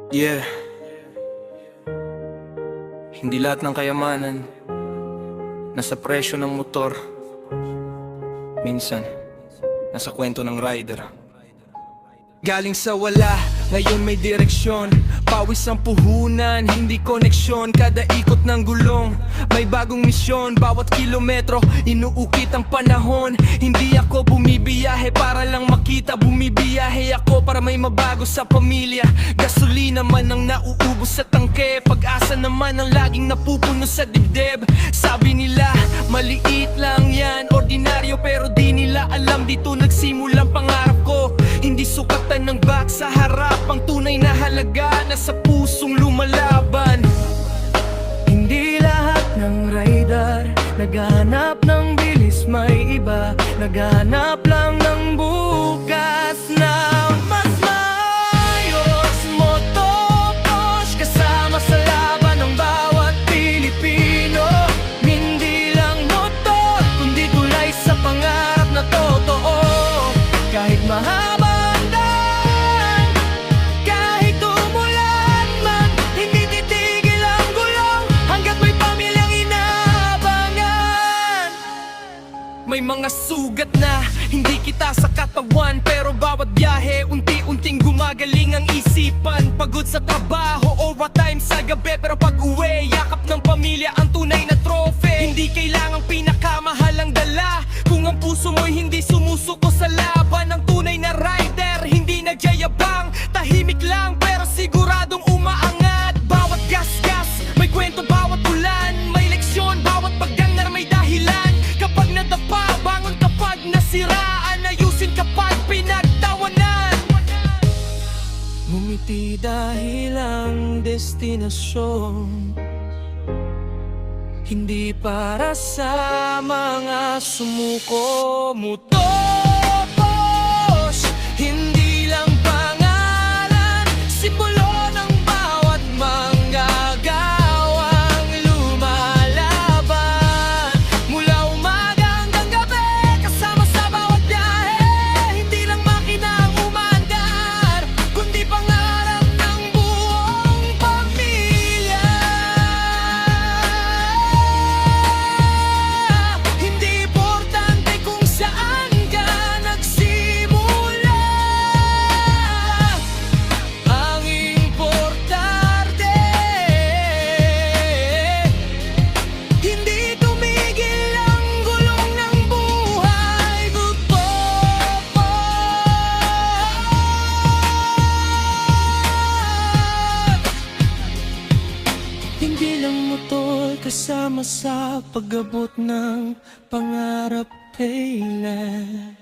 Yeah, hindi lahat ng kayamanan nasa presyo ng motor. Minsan, nasa kwento ng rider. Galing sa wala, ngayon may direksyon. Pawis ang puhunan, hindi koneksyon. Kada ikot ng gulong, may bagong misyon. Bawat kilometro, inuukit ang panahon. Hindi ako bumibiyahe para lang makita. Bumibiyahe ako para may mabago sa pamilya. Gasolina man ang nauubos sa tangke. Pag-asa naman ang laging napupuno sa dibdib. Sabi nila, maliit lang yan, ordinaryo. Pero di nila alam, dito nagsimulang pangarap ko. Hindi sukatan ng bag sa harap, ang tunay na halaga nasa pusong lumalaban. Hindi lahat ng rider naghahanap ng bilis, may iba naghahanap lang ng bukas na mas maayos. Motokosh, kasama sa laban ng bawat Pilipino. Hindi lang motor, kundi tulay sa pangarap na totoo. Kahit mahaba may mga sugat na hindi kita sa katawan, pero bawat biyahe unti-unting gumagaling ang isipan. Pagod sa trabaho, overtime sa gabi, pero pag uwi, yakap ng pamilya ang tunay na trophy. Hindi kailangang pinakamahalang dala kung ang puso mo'y hindi sumusuko sa laban. Ang tunay na rider, hindi nagyayabang, tahimik lang pero siguradong umaangat. Bawat gas-gas, may kwento bawat ulan, may leksyon bawat paggangar, may dahilan. Kapag nadapa, bangon kapag nasiraan, ayusin kapag pinagtawanan. Ngumiti dahil ang destinasyon hindi para sa mga sumuko. Motokosh, hindi lang pangalan, simbolo ng bawat manggagawang lumalaban. Mula umaga hanggang gabi, kasama sa bawat biyahe. Hindi lang makina ang umaandar, kundi pangarap ng buong pamilya. Hindi importante kung saan ka nagsimula, ang importante hindi tumigil ang gulong ng buhay. Hindi lang motor, kasama sa pag-abot ng pangarap, kailan